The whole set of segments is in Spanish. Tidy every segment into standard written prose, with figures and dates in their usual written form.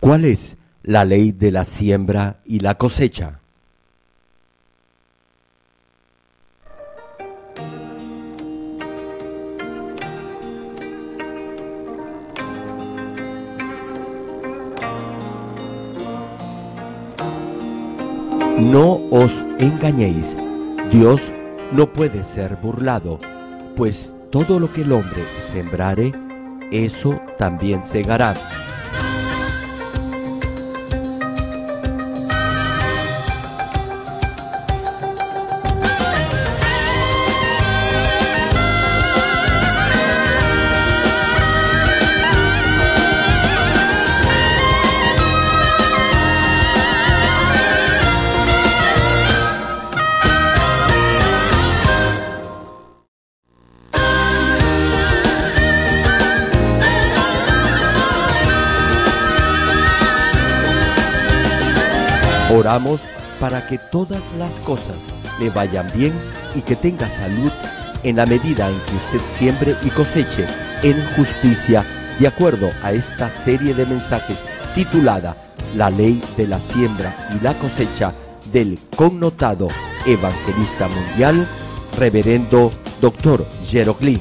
¿Cuál es la ley de la siembra y la cosecha? No os engañéis, Dios no puede ser burlado, pues todo lo que el hombre sembrare, eso también segará. Oramos para que todas las cosas le vayan bien y que tenga salud en la medida en que usted siembre y coseche en justicia, de acuerdo a esta serie de mensajes titulada La ley de la siembra y la cosecha del connotado evangelista mundial, reverendo Dr. Gerald Lee.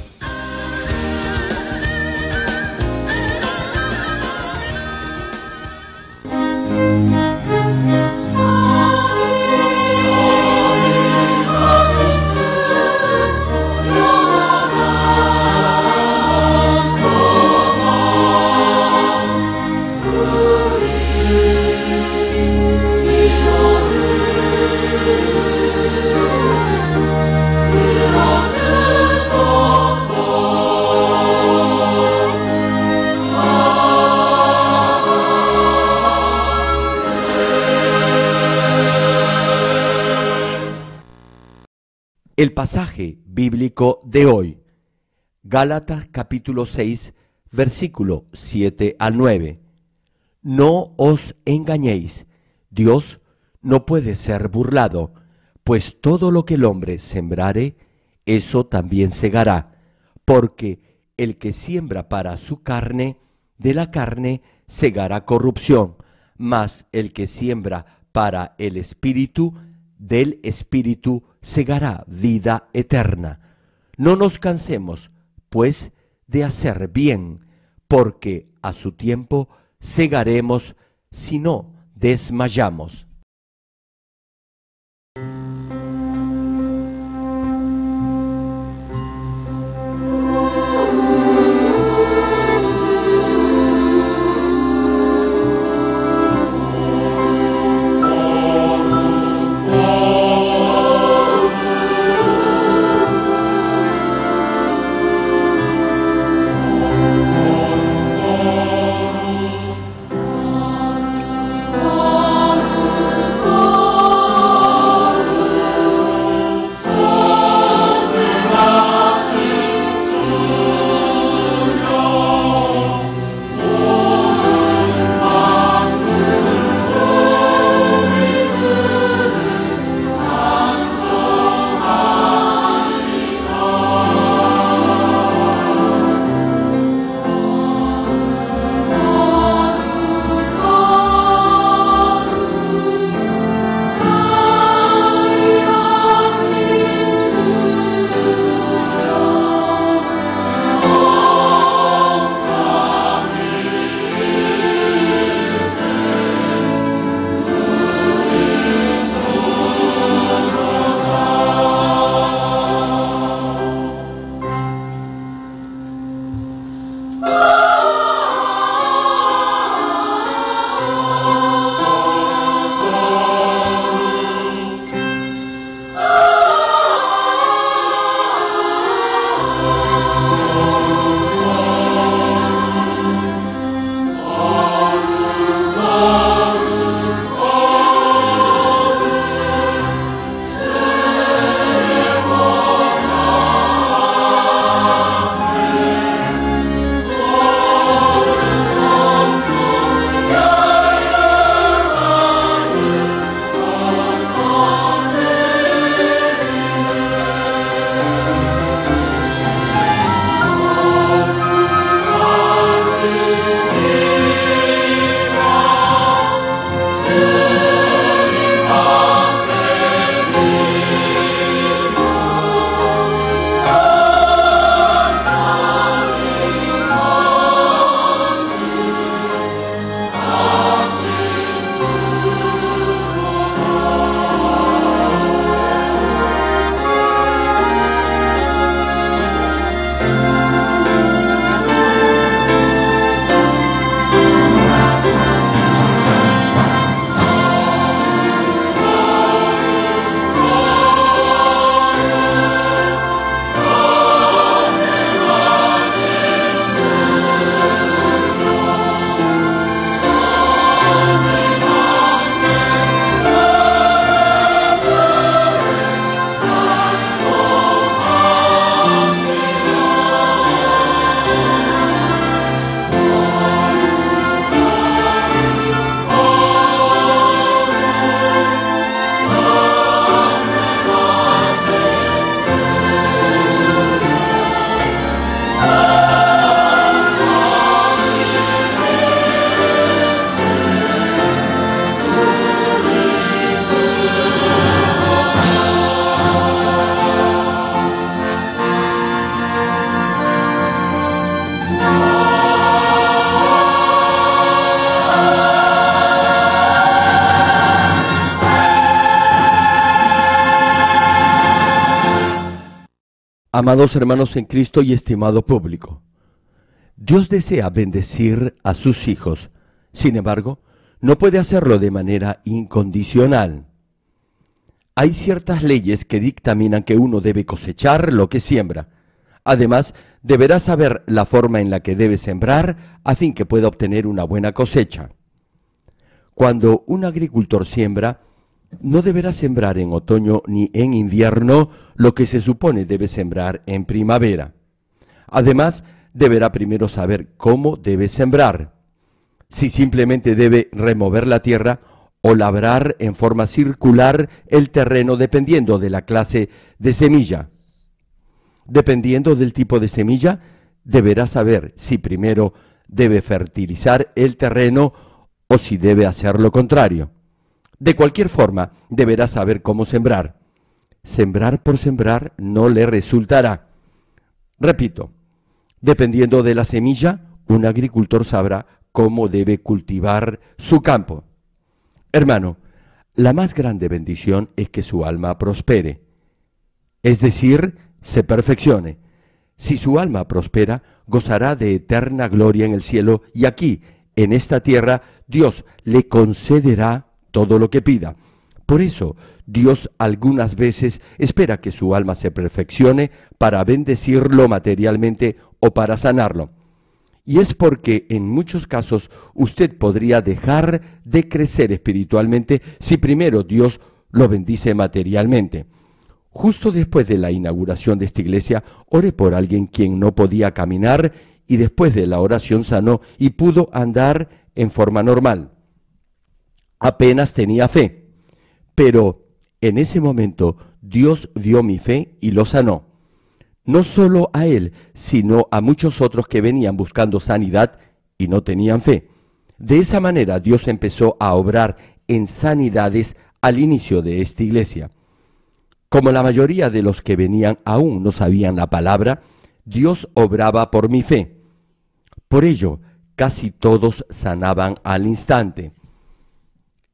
El pasaje bíblico de hoy, Gálatas capítulo 6, versículo 7 al 9. No os engañéis, Dios no puede ser burlado, pues todo lo que el hombre sembrare, eso también segará, porque el que siembra para su carne, de la carne segará corrupción, mas el que siembra para el Espíritu, del Espíritu segará vida eterna. No nos cansemos, pues, de hacer bien, porque a su tiempo segaremos si no desmayamos. Amados hermanos en Cristo y estimado público, Dios desea bendecir a sus hijos. Sin embargo, no puede hacerlo de manera incondicional. Hay ciertas leyes que dictaminan que uno debe cosechar lo que siembra. Además, deberá saber la forma en la que debe sembrar a fin que pueda obtener una buena cosecha. Cuando un agricultor siembra, no deberá sembrar en otoño ni en invierno lo que se supone debe sembrar en primavera. Además, deberá primero saber cómo debe sembrar. Si simplemente debe remover la tierra o labrar en forma circular el terreno dependiendo de la clase de semilla. Dependiendo del tipo de semilla, deberá saber si primero debe fertilizar el terreno o si debe hacer lo contrario. De cualquier forma, deberá saber cómo sembrar. Sembrar por sembrar no le resultará. Repito, dependiendo de la semilla, un agricultor sabrá cómo debe cultivar su campo. Hermano, la más grande bendición es que su alma prospere, es decir, se perfeccione. Si su alma prospera, gozará de eterna gloria en el cielo y aquí, en esta tierra, Dios le concederá todo lo que pida. Por eso, Dios algunas veces espera que su alma se perfeccione para bendecirlo materialmente o para sanarlo. Y es porque en muchos casos usted podría dejar de crecer espiritualmente si primero Dios lo bendice materialmente. Justo después de la inauguración de esta iglesia, oré por alguien quien no podía caminar y después de la oración sanó y pudo andar en forma normal. Apenas tenía fe, pero en ese momento Dios vio mi fe y lo sanó. No solo a él, sino a muchos otros que venían buscando sanidad y no tenían fe. De esa manera Dios empezó a obrar en sanidades al inicio de esta iglesia. Como la mayoría de los que venían aún no sabían la palabra, Dios obraba por mi fe. Por ello, casi todos sanaban al instante.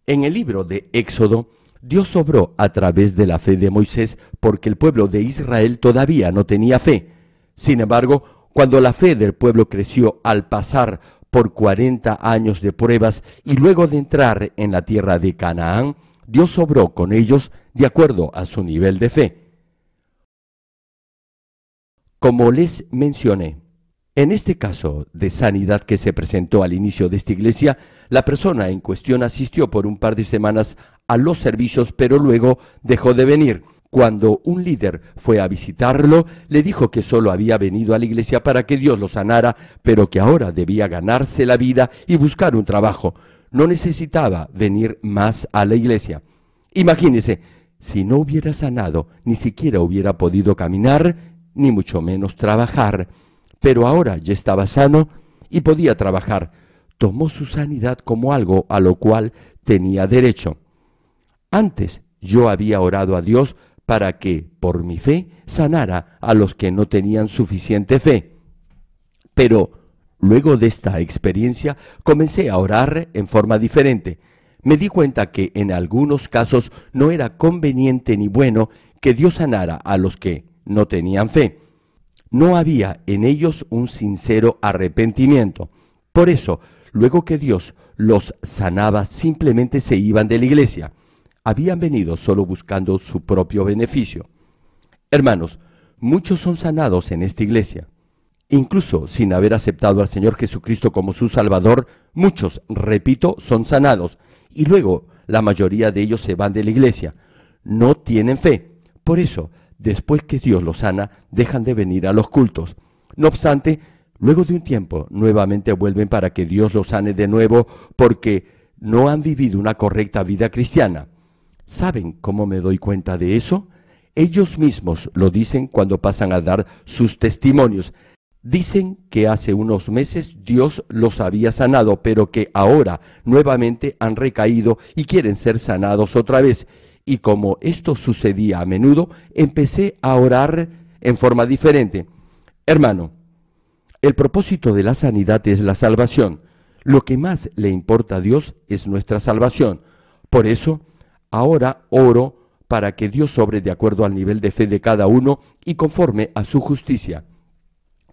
En el libro de Éxodo, Dios obró a través de la fe de Moisés porque el pueblo de Israel todavía no tenía fe. Sin embargo, cuando la fe del pueblo creció al pasar por 40 años de pruebas y luego de entrar en la tierra de Canaán, Dios obró con ellos de acuerdo a su nivel de fe. Como les mencioné, en este caso de sanidad que se presentó al inicio de esta iglesia, la persona en cuestión asistió por un par de semanas a los servicios, pero luego dejó de venir. Cuando un líder fue a visitarlo, le dijo que solo había venido a la iglesia para que Dios lo sanara, pero que ahora debía ganarse la vida y buscar un trabajo. No necesitaba venir más a la iglesia. Imagínese, si no hubiera sanado, ni siquiera hubiera podido caminar, ni mucho menos trabajar. Pero ahora ya estaba sano y podía trabajar. Tomó su sanidad como algo a lo cual tenía derecho. Antes yo había orado a Dios para que, por mi fe, sanara a los que no tenían suficiente fe. Pero luego de esta experiencia comencé a orar en forma diferente. Me di cuenta que en algunos casos no era conveniente ni bueno que Dios sanara a los que no tenían fe. No había en ellos un sincero arrepentimiento. Por eso, luego que Dios los sanaba, simplemente se iban de la iglesia. Habían venido solo buscando su propio beneficio. Hermanos, muchos son sanados en esta iglesia. Incluso sin haber aceptado al Señor Jesucristo como su Salvador, muchos, repito, son sanados. Y luego la mayoría de ellos se van de la iglesia. No tienen fe. Por eso, después que Dios los sana, dejan de venir a los cultos. No obstante, luego de un tiempo, nuevamente vuelven para que Dios los sane de nuevo porque no han vivido una correcta vida cristiana. ¿Saben cómo me doy cuenta de eso? Ellos mismos lo dicen cuando pasan a dar sus testimonios. Dicen que hace unos meses Dios los había sanado, pero que ahora nuevamente han recaído y quieren ser sanados otra vez. Y como esto sucedía a menudo, empecé a orar en forma diferente. Hermano, el propósito de la sanidad es la salvación. Lo que más le importa a Dios es nuestra salvación. Por eso, ahora oro para que Dios obre de acuerdo al nivel de fe de cada uno y conforme a su justicia.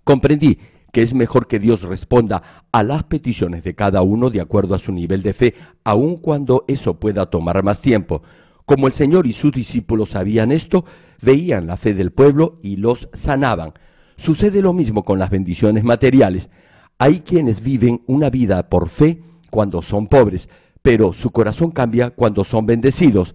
Comprendí que es mejor que Dios responda a las peticiones de cada uno de acuerdo a su nivel de fe, aun cuando eso pueda tomar más tiempo. Como el Señor y sus discípulos sabían esto, veían la fe del pueblo y los sanaban. Sucede lo mismo con las bendiciones materiales. Hay quienes viven una vida por fe cuando son pobres, pero su corazón cambia cuando son bendecidos.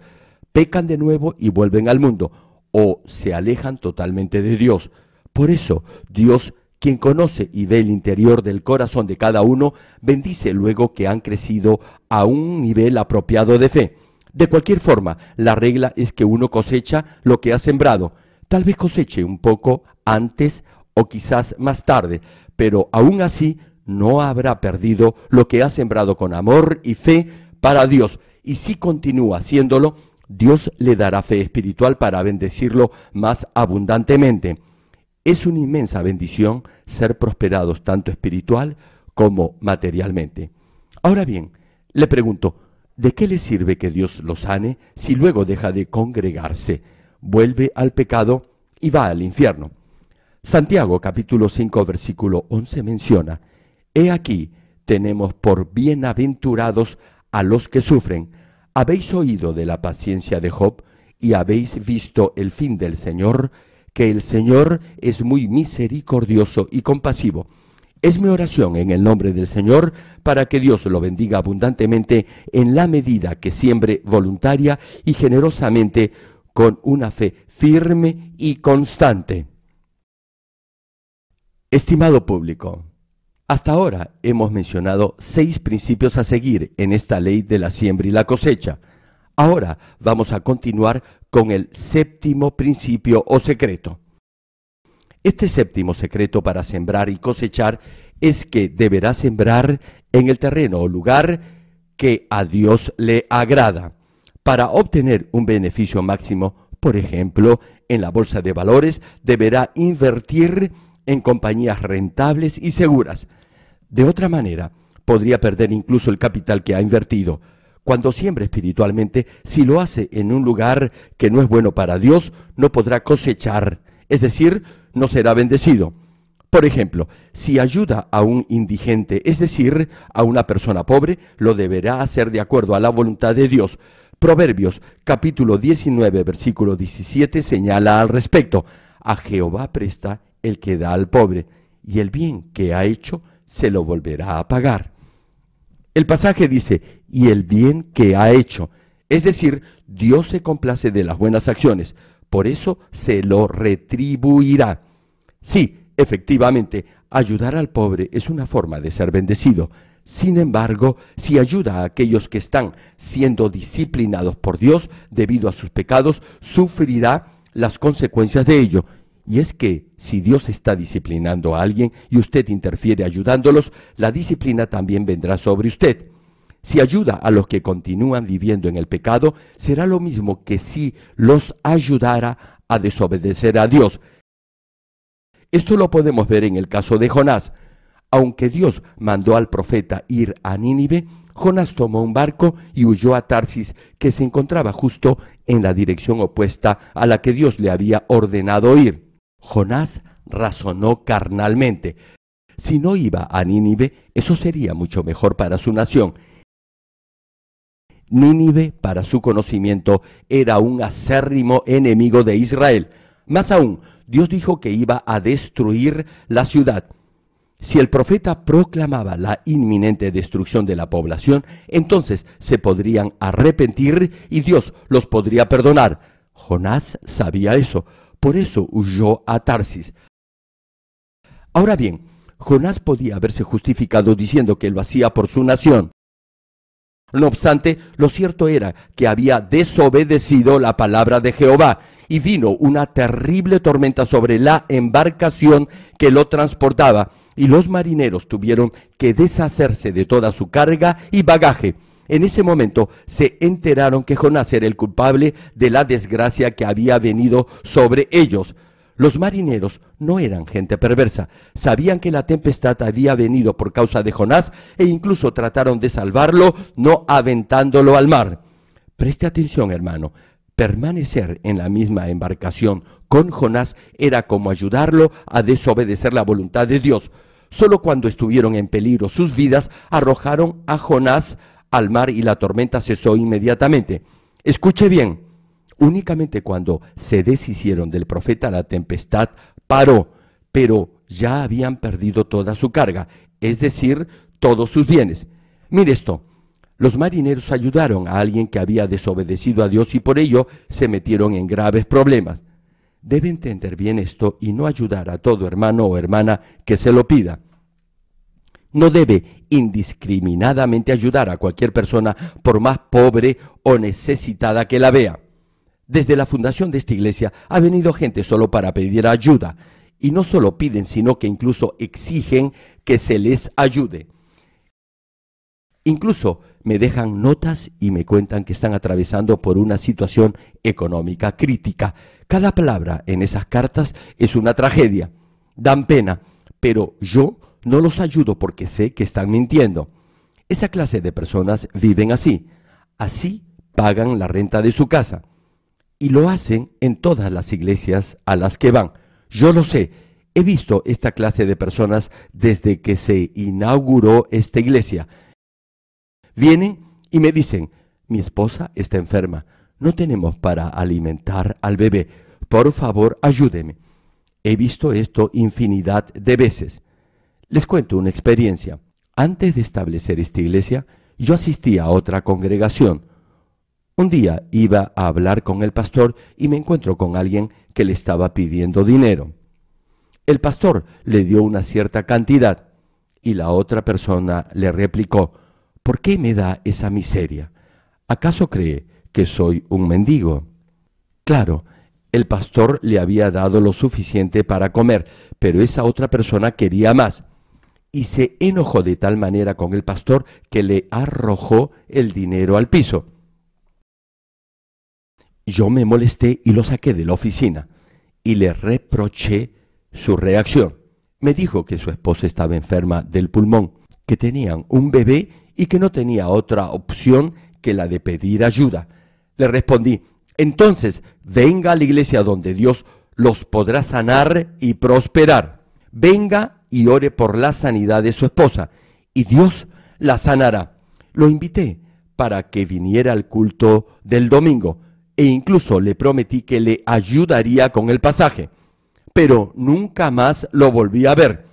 Pecan de nuevo y vuelven al mundo, o se alejan totalmente de Dios. Por eso, Dios, quien conoce y ve el interior del corazón de cada uno, bendice luego que han crecido a un nivel apropiado de fe. De cualquier forma, la regla es que uno cosecha lo que ha sembrado. Tal vez coseche un poco antes o quizás más tarde, pero aún así no habrá perdido lo que ha sembrado con amor y fe para Dios. Y si continúa haciéndolo, Dios le dará fe espiritual para bendecirlo más abundantemente. Es una inmensa bendición ser prosperados tanto espiritual como materialmente. Ahora bien, le pregunto, ¿de qué le sirve que Dios lo sane si luego deja de congregarse, vuelve al pecado y va al infierno? Santiago capítulo 5 versículo 11 menciona: He aquí, tenemos por bienaventurados a los que sufren. Habéis oído de la paciencia de Job y habéis visto el fin del Señor, que el Señor es muy misericordioso y compasivo. Es mi oración en el nombre del Señor para que Dios lo bendiga abundantemente en la medida que siembre voluntaria y generosamente con una fe firme y constante. Estimado público, hasta ahora hemos mencionado 6 principios a seguir en esta ley de la siembra y la cosecha. Ahora vamos a continuar con el 7º principio o secreto. Este 7º secreto para sembrar y cosechar es que deberá sembrar en el terreno o lugar que a Dios le agrada. Para obtener un beneficio máximo, por ejemplo, en la bolsa de valores, deberá invertir en compañías rentables y seguras. De otra manera, podría perder incluso el capital que ha invertido. Cuando siembre espiritualmente, si lo hace en un lugar que no es bueno para Dios, no podrá cosechar, es decir, no será bendecido. Por ejemplo, si ayuda a un indigente, es decir, a una persona pobre, lo deberá hacer de acuerdo a la voluntad de Dios. Proverbios capítulo 19, versículo 17 señala al respecto: A Jehová presta el que da al pobre, y el bien que ha hecho se lo volverá a pagar. El pasaje dice, y el bien que ha hecho, es decir, Dios se complace de las buenas acciones, por eso se lo retribuirá. Sí, efectivamente, ayudar al pobre es una forma de ser bendecido. Sin embargo, si ayuda a aquellos que están siendo disciplinados por Dios debido a sus pecados, sufrirá las consecuencias de ello. Y es que si Dios está disciplinando a alguien y usted interfiere ayudándolos, la disciplina también vendrá sobre usted. Si ayuda a los que continúan viviendo en el pecado, será lo mismo que si los ayudara a desobedecer a Dios. Esto lo podemos ver en el caso de Jonás. Aunque Dios mandó al profeta ir a Nínive, Jonás tomó un barco y huyó a Tarsis, que se encontraba justo en la dirección opuesta a la que Dios le había ordenado ir. Jonás razonó carnalmente. Si no iba a Nínive, eso sería mucho mejor para su nación. Nínive, para su conocimiento, era un acérrimo enemigo de Israel. Más aún, Dios dijo que iba a destruir la ciudad. Si el profeta proclamaba la inminente destrucción de la población, entonces se podrían arrepentir y Dios los podría perdonar. Jonás sabía eso, por eso huyó a Tarsis. Ahora bien, Jonás podía haberse justificado diciendo que lo hacía por su nación. No obstante, lo cierto era que había desobedecido la palabra de Jehová y vino una terrible tormenta sobre la embarcación que lo transportaba y los marineros tuvieron que deshacerse de toda su carga y bagaje. En ese momento se enteraron que Jonás era el culpable de la desgracia que había venido sobre ellos. Los marineros no eran gente perversa, sabían que la tempestad había venido por causa de Jonás e incluso trataron de salvarlo no aventándolo al mar. Preste atención, hermano, Permanecer en la misma embarcación con Jonás era como ayudarlo a desobedecer la voluntad de Dios. Solo cuando estuvieron en peligro sus vidas, arrojaron a Jonás al mar y la tormenta cesó inmediatamente. Escuche bien, únicamente cuando se deshicieron del profeta la tempestad paró, pero ya habían perdido toda su carga, es decir, todos sus bienes. Mire esto. Los marineros ayudaron a alguien que había desobedecido a Dios y por ello se metieron en graves problemas. Debe entender bien esto y no ayudar a todo hermano o hermana que se lo pida. No debe indiscriminadamente ayudar a cualquier persona por más pobre o necesitada que la vea. Desde la fundación de esta iglesia ha venido gente solo para pedir ayuda y no solo piden sino que incluso exigen que se les ayude. Incluso me dejan notas y me cuentan que están atravesando por una situación económica crítica. Cada palabra en esas cartas es una tragedia. Dan pena, pero yo no los ayudo porque sé que están mintiendo. Esa clase de personas viven así. Así pagan la renta de su casa. Y lo hacen en todas las iglesias a las que van. Yo lo sé. He visto esta clase de personas desde que se inauguró esta iglesia. Vienen y me dicen, mi esposa está enferma, no tenemos para alimentar al bebé, por favor ayúdeme. He visto esto infinidad de veces. Les cuento una experiencia. Antes de establecer esta iglesia, yo asistía a otra congregación. Un día iba a hablar con el pastor y me encuentro con alguien que le estaba pidiendo dinero. El pastor le dio una cierta cantidad y la otra persona le replicó, ¿por qué me da esa miseria? ¿Acaso cree que soy un mendigo? Claro, el pastor le había dado lo suficiente para comer, pero esa otra persona quería más. Y se enojó de tal manera con el pastor que le arrojó el dinero al piso. Yo me molesté y lo saqué de la oficina y le reproché su reacción. Me dijo que su esposa estaba enferma del pulmón, que tenían un bebé y que no tenía otra opción que la de pedir ayuda. Le respondí, entonces venga a la iglesia donde Dios los podrá sanar y prosperar. Venga y ore por la sanidad de su esposa y Dios la sanará. Lo invité para que viniera al culto del domingo e incluso le prometí que le ayudaría con el pasaje, pero nunca más lo volví a ver.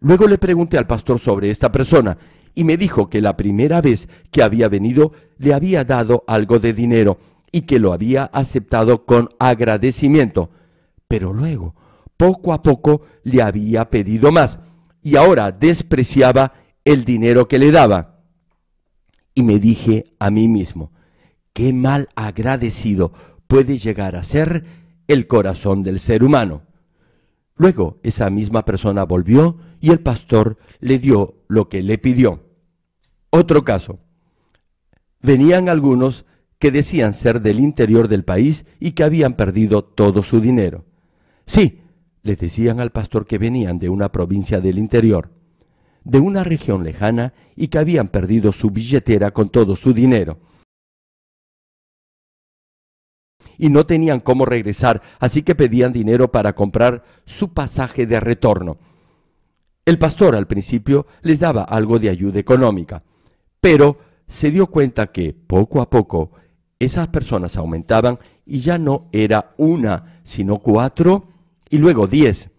Luego le pregunté al pastor sobre esta persona y me dijo que la primera vez que había venido le había dado algo de dinero y que lo había aceptado con agradecimiento. Pero luego, poco a poco, le había pedido más y ahora despreciaba el dinero que le daba. Y me dije a mí mismo, qué mal agradecido puede llegar a ser el corazón del ser humano. Luego esa misma persona volvió y el pastor le dio lo que le pidió. Otro caso. Venían algunos que decían ser del interior del país y que habían perdido todo su dinero. Sí, les decían al pastor que venían de una provincia del interior, de una región lejana y que habían perdido su billetera con todo su dinero. Y no tenían cómo regresar, así que pedían dinero para comprar su pasaje de retorno. El pastor al principio les daba algo de ayuda económica, pero se dio cuenta que poco a poco esas personas aumentaban y ya no era una, sino 4 y luego 10,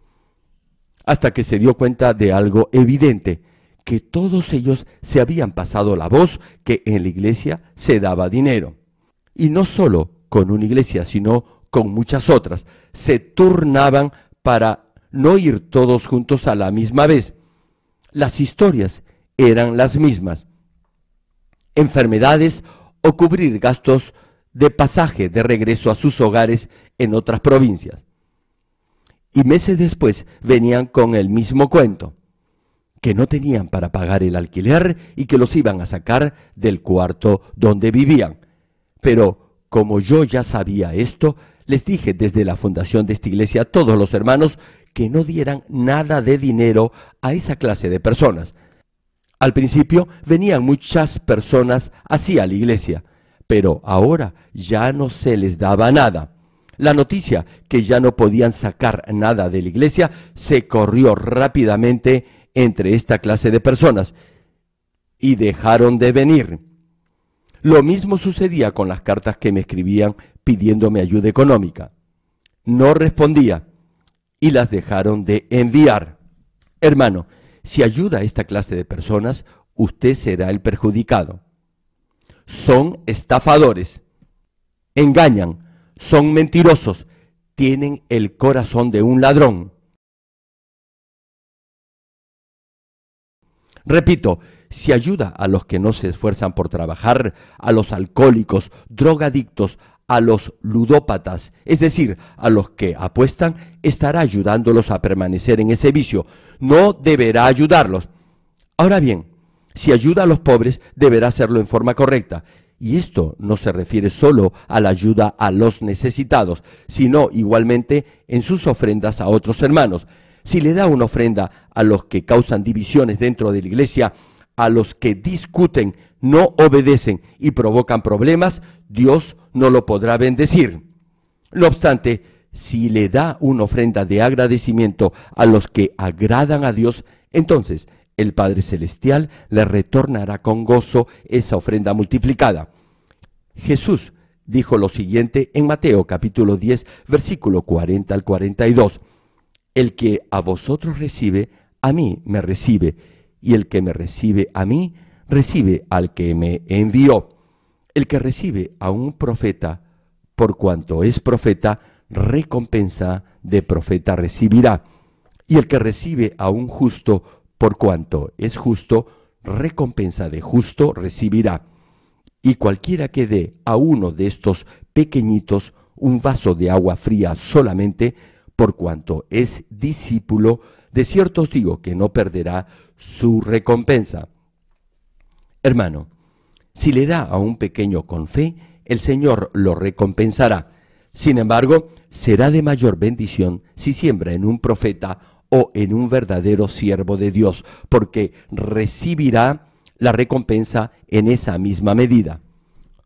hasta que se dio cuenta de algo evidente, que todos ellos se habían pasado la voz que en la iglesia se daba dinero. Y no solo con una iglesia, sino con muchas otras. Se turnaban para no ir todos juntos a la misma vez. Las historias eran las mismas. Enfermedades o cubrir gastos de pasaje de regreso a sus hogares en otras provincias. Y meses después venían con el mismo cuento, que no tenían para pagar el alquiler y que los iban a sacar del cuarto donde vivían. Pero como yo ya sabía esto, les dije desde la fundación de esta iglesia a todos los hermanos que no dieran nada de dinero a esa clase de personas. Al principio venían muchas personas así a la iglesia, pero ahora ya no se les daba nada. La noticia que ya no podían sacar nada de la iglesia se corrió rápidamente entre esta clase de personas y dejaron de venir. Lo mismo sucedía con las cartas que me escribían pidiéndome ayuda económica. No respondía y las dejaron de enviar. Hermano, si ayuda a esta clase de personas, usted será el perjudicado. Son estafadores, engañan, son mentirosos, tienen el corazón de un ladrón. Repito, si ayuda a los que no se esfuerzan por trabajar, a los alcohólicos, drogadictos, a los ludópatas, es decir, a los que apuestan, estará ayudándolos a permanecer en ese vicio. No deberá ayudarlos. Ahora bien, si ayuda a los pobres, deberá hacerlo en forma correcta. Y esto no se refiere solo a la ayuda a los necesitados, sino igualmente en sus ofrendas a otros hermanos. Si le da una ofrenda a los que causan divisiones dentro de la iglesia, a los que discuten, no obedecen y provocan problemas, Dios no lo podrá bendecir. No obstante, si le da una ofrenda de agradecimiento a los que agradan a Dios, entonces el Padre Celestial le retornará con gozo esa ofrenda multiplicada. Jesús dijo lo siguiente en Mateo capítulo 10, versículo 40 al 42. El que a vosotros recibe, a mí me recibe, y el que me recibe a mí, recibe al que me envió. El que recibe a un profeta, por cuanto es profeta, recompensa de profeta recibirá. Y el que recibe a un justo, por cuanto es justo, recompensa de justo recibirá. Y cualquiera que dé a uno de estos pequeñitos un vaso de agua fría solamente, por cuanto es discípulo, de cierto os digo que no perderá su recompensa. Hermano, si le da a un pequeño con fe, el Señor lo recompensará. Sin embargo, será de mayor bendición si siembra en un profeta o en un verdadero siervo de Dios, porque recibirá la recompensa en esa misma medida.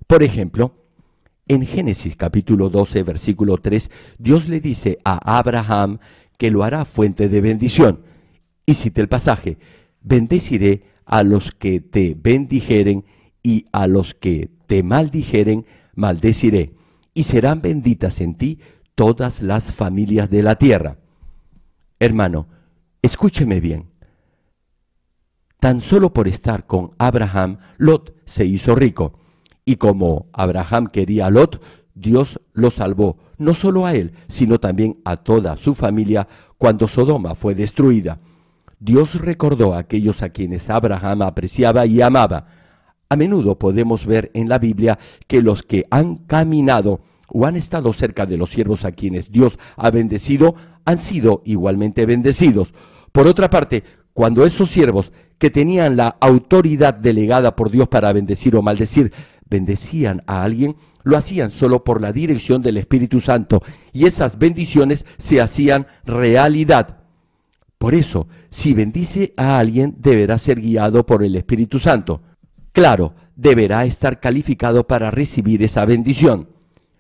Por ejemplo, en Génesis capítulo 12, versículo 3, Dios le dice a Abraham que lo hará fuente de bendición. Y cita el pasaje: bendeciré a los que te bendijeren y a los que te maldijeren, maldeciré. Y serán benditas en ti todas las familias de la tierra. Hermano, escúcheme bien. Tan solo por estar con Abraham, Lot se hizo rico. Y como Abraham quería a Lot, Dios lo salvó, no solo a él, sino también a toda su familia cuando Sodoma fue destruida. Dios recordó a aquellos a quienes Abraham apreciaba y amaba. A menudo podemos ver en la Biblia que los que han caminado o han estado cerca de los siervos a quienes Dios ha bendecido, han sido igualmente bendecidos. Por otra parte, cuando esos siervos que tenían la autoridad delegada por Dios para bendecir o maldecir, bendecían a alguien, lo hacían solo por la dirección del Espíritu Santo, y esas bendiciones se hacían realidad. Por eso, si bendice a alguien, deberá ser guiado por el Espíritu Santo. Claro, deberá estar calificado para recibir esa bendición.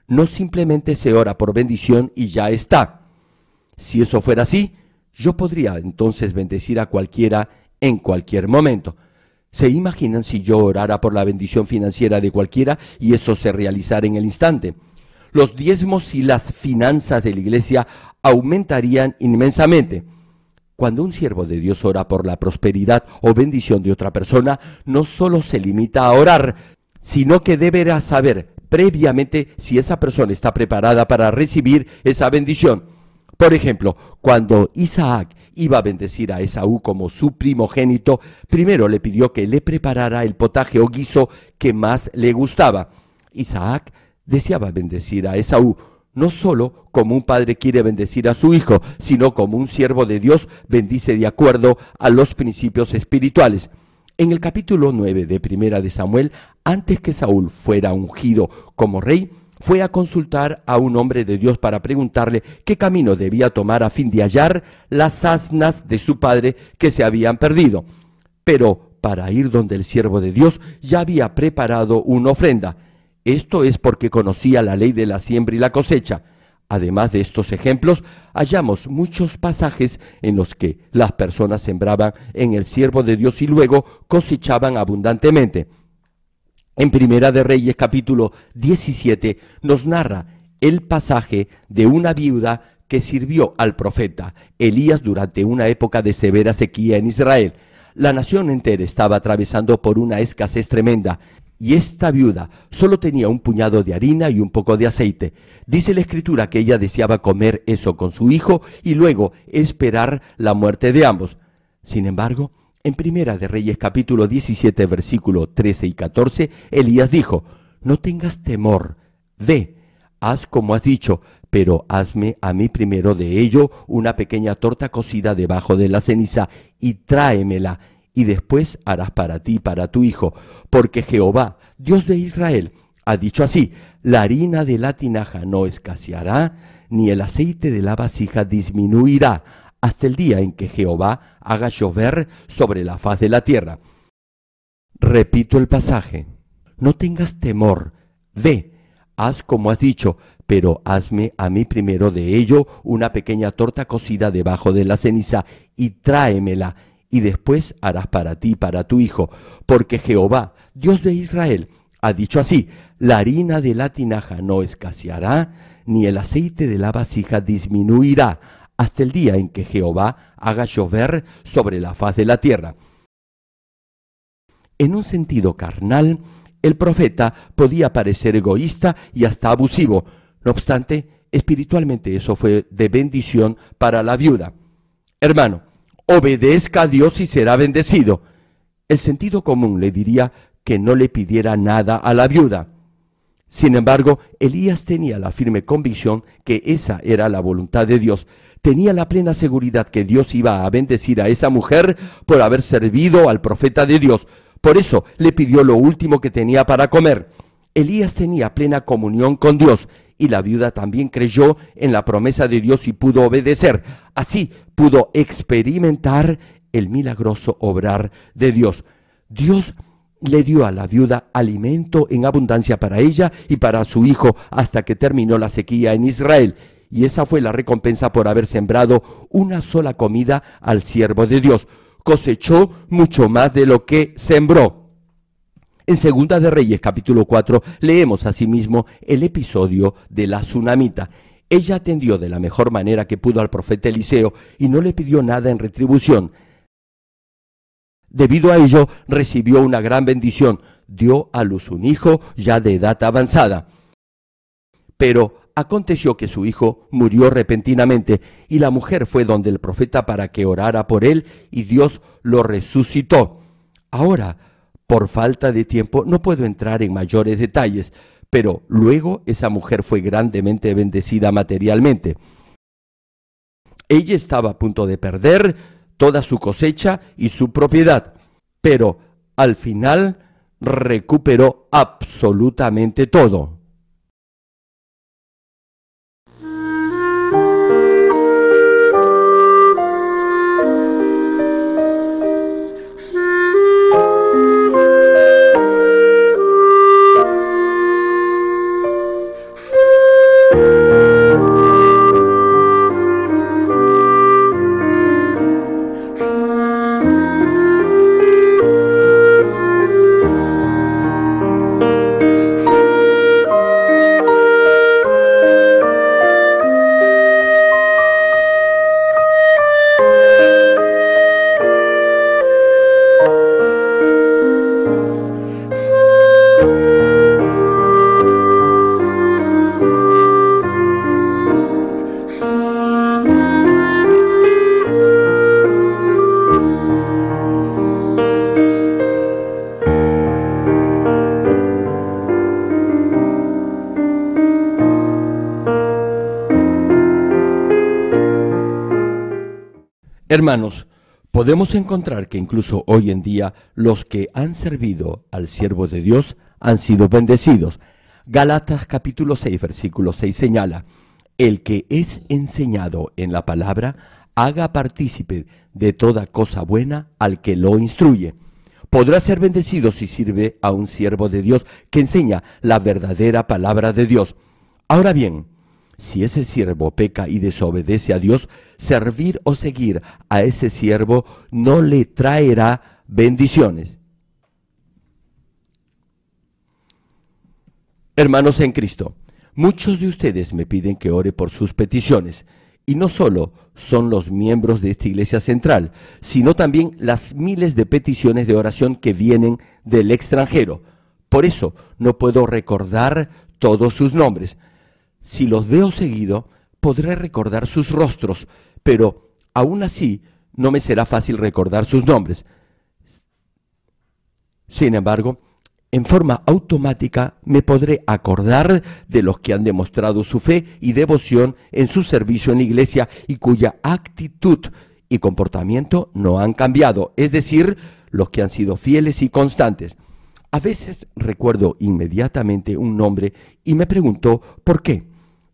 No simplemente se ora por bendición y ya está. Si eso fuera así, yo podría entonces bendecir a cualquiera en cualquier momento. ¿Se imaginan si yo orara por la bendición financiera de cualquiera y eso se realizara en el instante? Los diezmos y las finanzas de la iglesia aumentarían inmensamente. Cuando un siervo de Dios ora por la prosperidad o bendición de otra persona, no solo se limita a orar, sino que deberá saber previamente si esa persona está preparada para recibir esa bendición. Por ejemplo, cuando Isaac iba a bendecir a Esaú como su primogénito, primero le pidió que le preparara el potaje o guiso que más le gustaba. Isaac deseaba bendecir a Esaú, no solo como un padre quiere bendecir a su hijo, sino como un siervo de Dios bendice de acuerdo a los principios espirituales. En el capítulo 9 de Primera de Samuel, antes que Saúl fuera ungido como rey, fue a consultar a un hombre de Dios para preguntarle qué camino debía tomar a fin de hallar las asnas de su padre que se habían perdido. Pero para ir donde el siervo de Dios ya había preparado una ofrenda. Esto es porque conocía la ley de la siembra y la cosecha. Además de estos ejemplos, hallamos muchos pasajes en los que las personas sembraban en el siervo de Dios y luego cosechaban abundantemente. En Primera de Reyes capítulo 17 nos narra el pasaje de una viuda que sirvió al profeta Elías durante una época de severa sequía en Israel. La nación entera estaba atravesando por una escasez tremenda y esta viuda solo tenía un puñado de harina y un poco de aceite. Dice la Escritura que ella deseaba comer eso con su hijo y luego esperar la muerte de ambos. Sin embargo, en Primera de Reyes capítulo 17 versículo 13 y 14, Elías dijo: no tengas temor, ve, haz como has dicho, pero hazme a mí primero de ello una pequeña torta cocida debajo de la ceniza y tráemela, y después harás para ti y para tu hijo, porque Jehová, Dios de Israel, ha dicho así: la harina de la tinaja no escaseará, ni el aceite de la vasija disminuirá, hasta el día en que Jehová haga llover sobre la faz de la tierra. Repito el pasaje: no tengas temor, ve, haz como has dicho, pero hazme a mí primero de ello una pequeña torta cocida debajo de la ceniza y tráemela, y después harás para ti y para tu hijo, porque Jehová, Dios de Israel, ha dicho así: la harina de la tinaja no escaseará, ni el aceite de la vasija disminuirá, hasta el día en que Jehová haga llover sobre la faz de la tierra. En un sentido carnal, el profeta podía parecer egoísta y hasta abusivo. No obstante, espiritualmente eso fue de bendición para la viuda. Hermano, obedezca a Dios y será bendecido. El sentido común le diría que no le pidiera nada a la viuda. Sin embargo, Elías tenía la firme convicción que esa era la voluntad de Dios. Tenía la plena seguridad que Dios iba a bendecir a esa mujer por haber servido al profeta de Dios. Por eso le pidió lo último que tenía para comer. Elías tenía plena comunión con Dios y la viuda también creyó en la promesa de Dios y pudo obedecer. Así pudo experimentar el milagroso obrar de Dios. Dios le dio a la viuda alimento en abundancia para ella y para su hijo hasta que terminó la sequía en Israel. Y esa fue la recompensa por haber sembrado una sola comida al siervo de Dios. Cosechó mucho más de lo que sembró. En Segunda de Reyes capítulo 4 leemos asimismo el episodio de la tsunamita. Ella atendió de la mejor manera que pudo al profeta Eliseo y no le pidió nada en retribución. Debido a ello recibió una gran bendición. Dio a luz un hijo ya de edad avanzada. Pero aconteció que su hijo murió repentinamente y la mujer fue donde el profeta para que orara por él y Dios lo resucitó. Ahora, por falta de tiempo, no puedo entrar en mayores detalles, pero luego esa mujer fue grandemente bendecida materialmente. Ella estaba a punto de perder toda su cosecha y su propiedad, pero al final recuperó absolutamente todo. Hermanos, podemos encontrar que incluso hoy en día los que han servido al siervo de Dios han sido bendecidos. Gálatas capítulo 6, versículo 6 señala: el que es enseñado en la palabra, haga partícipe de toda cosa buena al que lo instruye. Podrá ser bendecido si sirve a un siervo de Dios que enseña la verdadera palabra de Dios. Ahora bien, si ese siervo peca y desobedece a Dios, servir o seguir a ese siervo no le traerá bendiciones. Hermanos en Cristo, muchos de ustedes me piden que ore por sus peticiones, y no solo son los miembros de esta iglesia central, sino también las miles de peticiones de oración que vienen del extranjero. Por eso no puedo recordar todos sus nombres. Si los veo seguido, podré recordar sus rostros, pero aún así no me será fácil recordar sus nombres. Sin embargo, en forma automática me podré acordar de los que han demostrado su fe y devoción en su servicio en la iglesia y cuya actitud y comportamiento no han cambiado, es decir, los que han sido fieles y constantes. A veces recuerdo inmediatamente un nombre y me pregunto ¿por qué?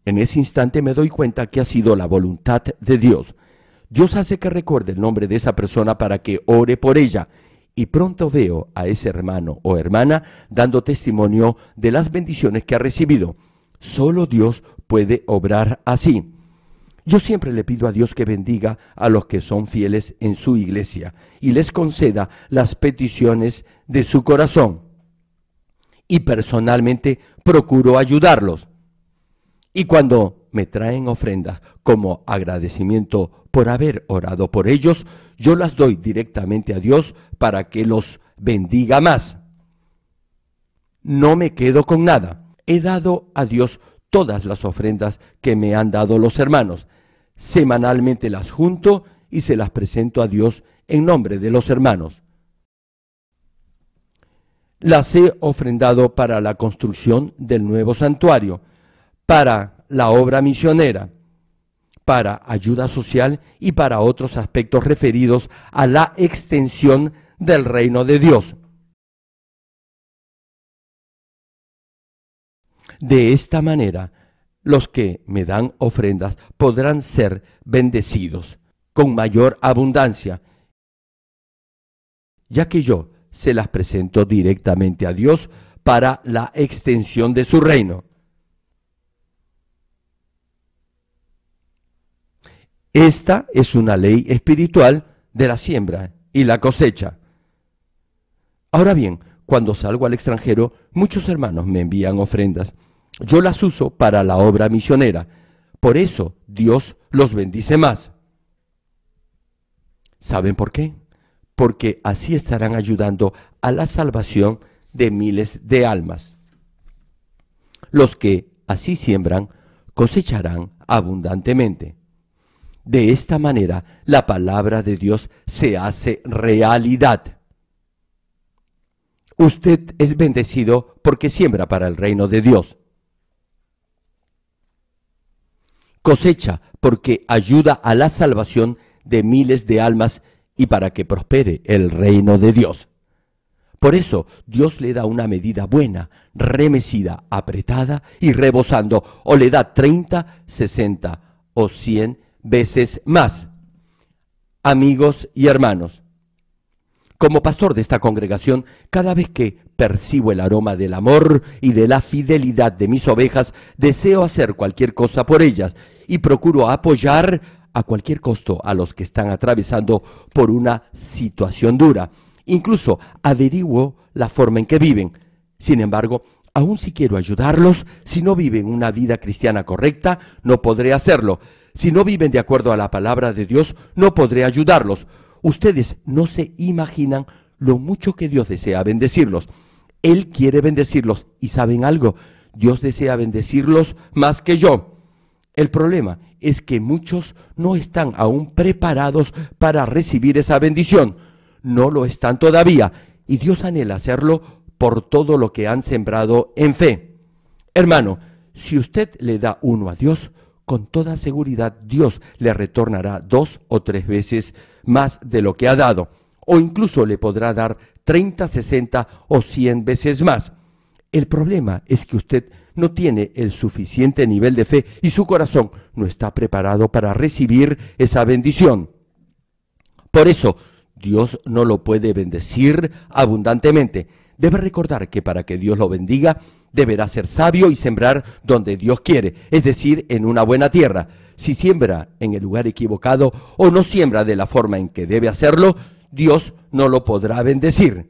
En ese instante me doy cuenta que ha sido la voluntad de Dios. Dios hace que recuerde el nombre de esa persona para que ore por ella. Y pronto veo a ese hermano o hermana dando testimonio de las bendiciones que ha recibido. Solo Dios puede obrar así. Yo siempre le pido a Dios que bendiga a los que son fieles en su iglesia y les conceda las peticiones de su corazón. Y personalmente procuro ayudarlos. Y cuando me traen ofrendas como agradecimiento por haber orado por ellos, yo las doy directamente a Dios para que los bendiga más. No me quedo con nada. He dado a Dios todas las ofrendas que me han dado los hermanos. Semanalmente las junto y se las presento a Dios en nombre de los hermanos. Las he ofrendado para la construcción del nuevo santuario, para la obra misionera, para ayuda social y para otros aspectos referidos a la extensión del reino de Dios. De esta manera, los que me dan ofrendas podrán ser bendecidos con mayor abundancia, ya que yo se las presento directamente a Dios para la extensión de su reino. Esta es una ley espiritual de la siembra y la cosecha. Ahora bien, cuando salgo al extranjero, muchos hermanos me envían ofrendas. Yo las uso para la obra misionera. Por eso Dios los bendice más. ¿Saben por qué? Porque así estarán ayudando a la salvación de miles de almas. Los que así siembran, cosecharán abundantemente. De esta manera, la palabra de Dios se hace realidad. Usted es bendecido porque siembra para el reino de Dios. Cosecha porque ayuda a la salvación de miles de almas y para que prospere el reino de Dios. Por eso, Dios le da una medida buena, remecida, apretada y rebosando, o le da 30, 60 o 100 veces más. Amigos y hermanos, como pastor de esta congregación, cada vez que percibo el aroma del amor y de la fidelidad de mis ovejas, deseo hacer cualquier cosa por ellas y procuro apoyar a cualquier costo a los que están atravesando por una situación dura. Incluso averiguo la forma en que viven. Sin embargo, aun si quiero ayudarlos, si no viven una vida cristiana correcta, no podré hacerlo. Si no viven de acuerdo a la palabra de Dios, no podré ayudarlos. Ustedes no se imaginan lo mucho que Dios desea bendecirlos. Él quiere bendecirlos. ¿Y saben algo? Dios desea bendecirlos más que yo. El problema es que muchos no están aún preparados para recibir esa bendición. No lo están todavía. Y Dios anhela hacerlo por todo lo que han sembrado en fe. Hermano, si usted le da uno a Dios, con toda seguridad Dios le retornará 2 o 3 veces más de lo que ha dado, o incluso le podrá dar 30, 60 o 100 veces más. El problema es que usted no tiene el suficiente nivel de fe y su corazón no está preparado para recibir esa bendición. Por eso, Dios no lo puede bendecir abundantemente. Debe recordar que para que Dios lo bendiga, deberá ser sabio y sembrar donde Dios quiere, es decir, en una buena tierra. Si siembra en el lugar equivocado o no siembra de la forma en que debe hacerlo, Dios no lo podrá bendecir.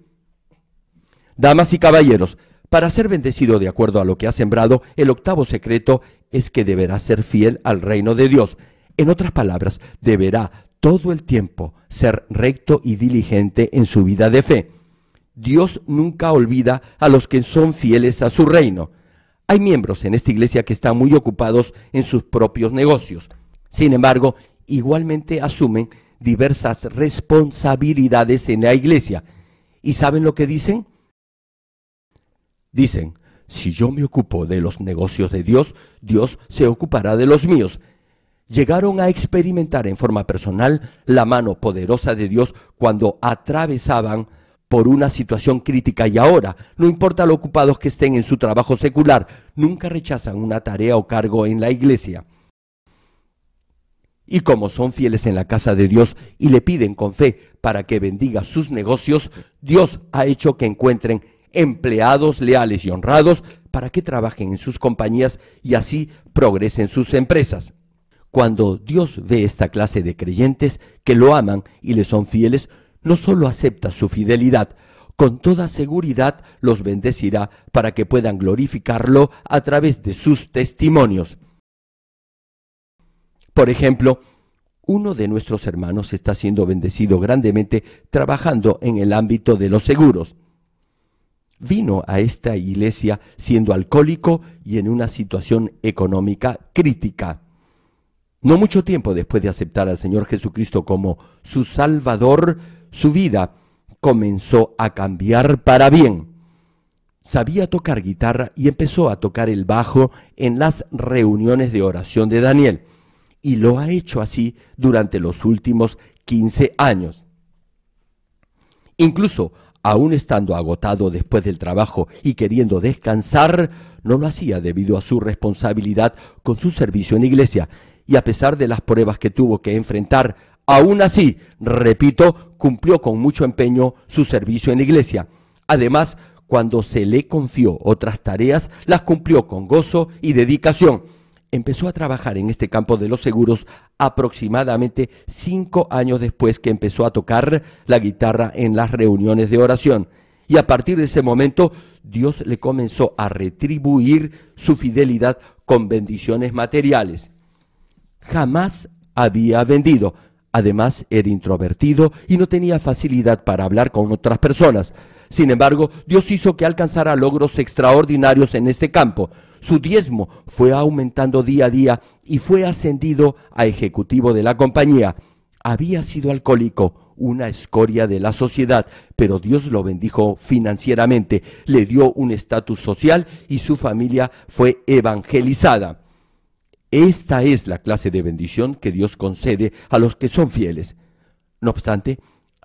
Damas y caballeros, para ser bendecido de acuerdo a lo que ha sembrado, el octavo secreto es que deberá ser fiel al reino de Dios. En otras palabras, deberá todo el tiempo ser recto y diligente en su vida de fe. Dios nunca olvida a los que son fieles a su reino. Hay miembros en esta iglesia que están muy ocupados en sus propios negocios. Sin embargo, igualmente asumen diversas responsabilidades en la iglesia. ¿Y saben lo que dicen? Dicen, si yo me ocupo de los negocios de Dios, Dios se ocupará de los míos. Llegaron a experimentar en forma personal la mano poderosa de Dios cuando atravesaban por una situación crítica y ahora, no importa lo ocupados que estén en su trabajo secular, nunca rechazan una tarea o cargo en la iglesia. Y como son fieles en la casa de Dios y le piden con fe para que bendiga sus negocios, Dios ha hecho que encuentren empleados leales y honrados para que trabajen en sus compañías y así progresen sus empresas. Cuando Dios ve esta clase de creyentes que lo aman y le son fieles, no solo acepta su fidelidad, con toda seguridad los bendecirá para que puedan glorificarlo a través de sus testimonios. Por ejemplo, uno de nuestros hermanos está siendo bendecido grandemente trabajando en el ámbito de los seguros. Vino a esta iglesia siendo alcohólico y en una situación económica crítica. No mucho tiempo después de aceptar al Señor Jesucristo como su Salvador, su vida comenzó a cambiar para bien. Sabía tocar guitarra y empezó a tocar el bajo en las reuniones de oración de Daniel. Y lo ha hecho así durante los últimos 15 años. Incluso, aún estando agotado después del trabajo y queriendo descansar, no lo hacía debido a su responsabilidad con su servicio en la iglesia. Y a pesar de las pruebas que tuvo que enfrentar, aún así, repito, cumplió con mucho empeño su servicio en la iglesia. Además, cuando se le confió otras tareas, las cumplió con gozo y dedicación. Empezó a trabajar en este campo de los seguros aproximadamente 5 años después que empezó a tocar la guitarra en las reuniones de oración. Y a partir de ese momento, Dios le comenzó a retribuir su fidelidad con bendiciones materiales. Jamás había vendido. Además, era introvertido y no tenía facilidad para hablar con otras personas. Sin embargo, Dios hizo que alcanzara logros extraordinarios en este campo. Su diezmo fue aumentando día a día y fue ascendido a ejecutivo de la compañía. Había sido alcohólico, una escoria de la sociedad, pero Dios lo bendijo financieramente, le dio un estatus social y su familia fue evangelizada. Esta es la clase de bendición que Dios concede a los que son fieles. No obstante,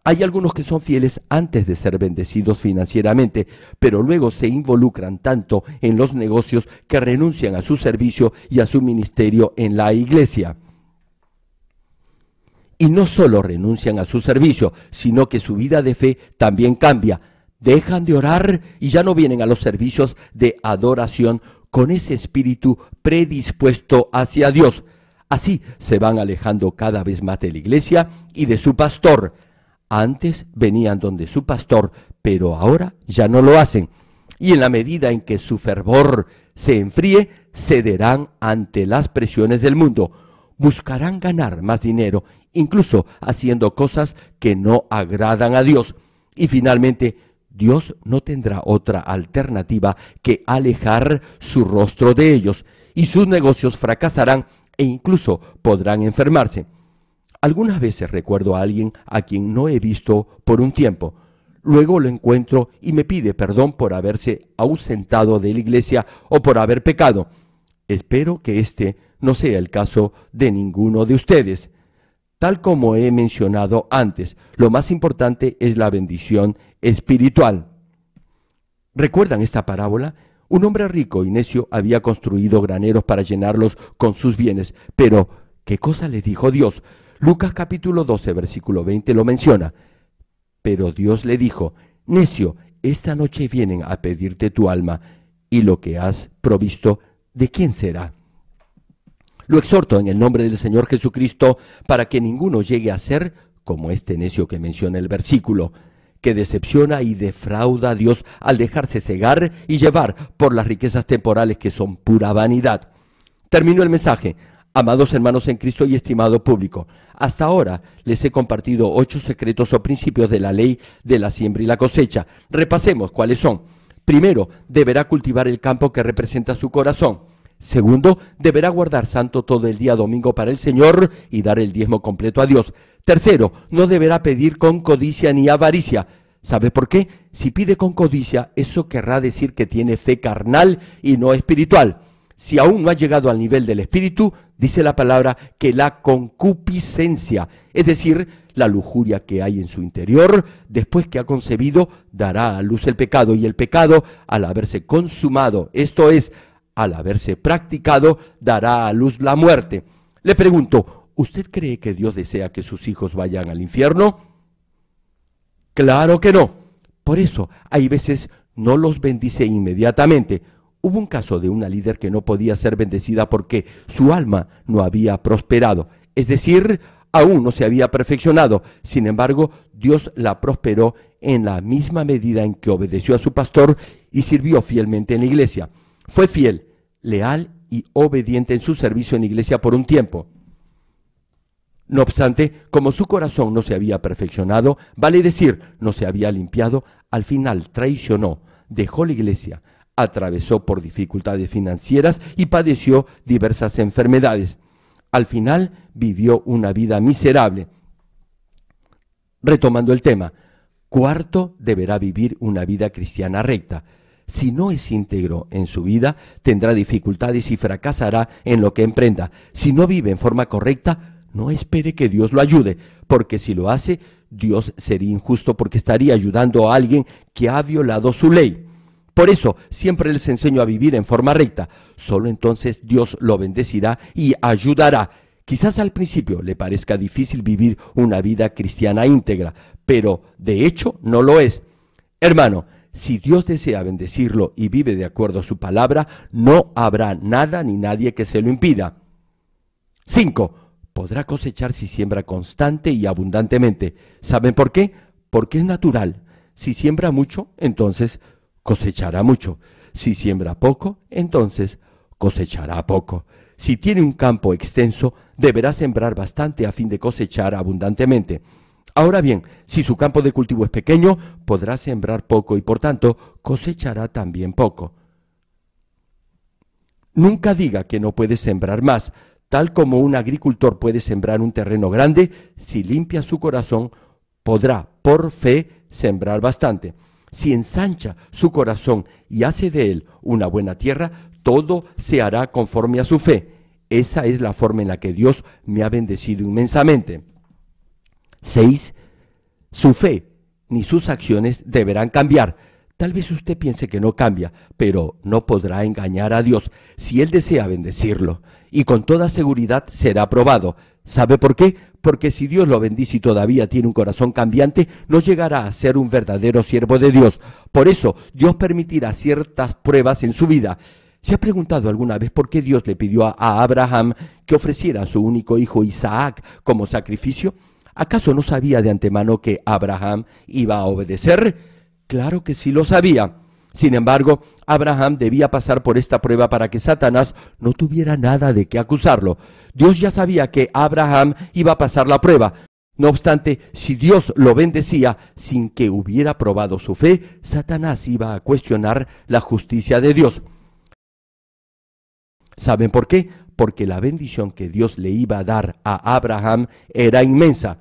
hay algunos que son fieles antes de ser bendecidos financieramente, pero luego se involucran tanto en los negocios que renuncian a su servicio y a su ministerio en la iglesia. Y no solo renuncian a su servicio, sino que su vida de fe también cambia. Dejan de orar y ya no vienen a los servicios de adoración con ese espíritu predispuesto hacia Dios. Así se van alejando cada vez más de la iglesia y de su pastor. Antes venían donde su pastor, pero ahora ya no lo hacen. Y en la medida en que su fervor se enfríe, cederán ante las presiones del mundo. Buscarán ganar más dinero, incluso haciendo cosas que no agradan a Dios. Y finalmente, Dios no tendrá otra alternativa que alejar su rostro de ellos, y sus negocios fracasarán e incluso podrán enfermarse. Algunas veces recuerdo a alguien a quien no he visto por un tiempo. Luego lo encuentro y me pide perdón por haberse ausentado de la iglesia o por haber pecado. Espero que este no sea el caso de ninguno de ustedes. Tal como he mencionado antes, lo más importante es la bendición espiritual. ¿Recuerdan esta parábola? Un hombre rico y necio había construido graneros para llenarlos con sus bienes, pero ¿qué cosa le dijo Dios? Lucas capítulo 12, versículo 20 lo menciona. Pero Dios le dijo: necio, esta noche vienen a pedirte tu alma, y lo que has provisto, ¿de quién será? Lo exhorto en el nombre del Señor Jesucristo para que ninguno llegue a ser como este necio que menciona el versículo, que decepciona y defrauda a Dios al dejarse cegar y llevar por las riquezas temporales que son pura vanidad. Termino el mensaje. Amados hermanos en Cristo y estimado público, hasta ahora les he compartido 8 secretos o principios de la ley de la siembra y la cosecha. Repasemos cuáles son. Primero, deberá cultivar el campo que representa su corazón. Segundo, deberá guardar santo todo el día domingo para el Señor y dar el diezmo completo a Dios. Tercero, no deberá pedir con codicia ni avaricia. ¿Sabe por qué? Si pide con codicia, eso querrá decir que tiene fe carnal y no espiritual. Si aún no ha llegado al nivel del espíritu, dice la palabra que la concupiscencia, es decir, la lujuria que hay en su interior, después que ha concebido, dará a luz el pecado, y el pecado, al haberse consumado, esto es, al haberse practicado, dará a luz la muerte. Le pregunto, ¿usted cree que Dios desea que sus hijos vayan al infierno? Claro que no. Por eso, hay veces no los bendice inmediatamente. Hubo un caso de una líder que no podía ser bendecida porque su alma no había prosperado, es decir, aún no se había perfeccionado. Sin embargo, Dios la prosperó en la misma medida en que obedeció a su pastor y sirvió fielmente en la iglesia. Fue fiel, leal y obediente en su servicio en la iglesia por un tiempo. No obstante, como su corazón no se había perfeccionado, vale decir, no se había limpiado, al final traicionó, dejó la iglesia, atravesó por dificultades financieras y padeció diversas enfermedades. Al final vivió una vida miserable. Retomando el tema, cuarto, deberá vivir una vida cristiana recta. Si no es íntegro en su vida, tendrá dificultades y fracasará en lo que emprenda. Si no vive en forma correcta, no espere que Dios lo ayude, porque si lo hace, Dios sería injusto porque estaría ayudando a alguien que ha violado su ley. Por eso siempre les enseño a vivir en forma recta. Solo entonces Dios lo bendecirá y ayudará. Quizás al principio le parezca difícil vivir una vida cristiana íntegra, pero de hecho no lo es. Hermano, si Dios desea bendecirlo y vive de acuerdo a su palabra, no habrá nada ni nadie que se lo impida. 5. Podrá cosechar si siembra constante y abundantemente. ¿Saben por qué? Porque es natural. Si siembra mucho, entonces cosechará mucho. Si siembra poco, entonces cosechará poco. Si tiene un campo extenso, deberá sembrar bastante a fin de cosechar abundantemente. Ahora bien, si su campo de cultivo es pequeño, podrá sembrar poco y por tanto cosechará también poco. Nunca diga que no puede sembrar más. Tal como un agricultor puede sembrar un terreno grande, si limpia su corazón, podrá por fe sembrar bastante. Si ensancha su corazón y hace de él una buena tierra, todo se hará conforme a su fe. Esa es la forma en la que Dios me ha bendecido inmensamente. 6. Su fe ni sus acciones deberán cambiar. Tal vez usted piense que no cambia, pero no podrá engañar a Dios si Él desea bendecirlo. Y con toda seguridad será aprobado. ¿Sabe por qué? Porque si Dios lo bendice y todavía tiene un corazón cambiante, no llegará a ser un verdadero siervo de Dios. Por eso, Dios permitirá ciertas pruebas en su vida. ¿Se ha preguntado alguna vez por qué Dios le pidió a Abraham que ofreciera a su único hijo Isaac como sacrificio? ¿Acaso no sabía de antemano que Abraham iba a obedecer? Claro que sí lo sabía. Sin embargo, Abraham debía pasar por esta prueba para que Satanás no tuviera nada de qué acusarlo. Dios ya sabía que Abraham iba a pasar la prueba. No obstante, si Dios lo bendecía sin que hubiera probado su fe, Satanás iba a cuestionar la justicia de Dios. ¿Saben por qué? Porque la bendición que Dios le iba a dar a Abraham era inmensa.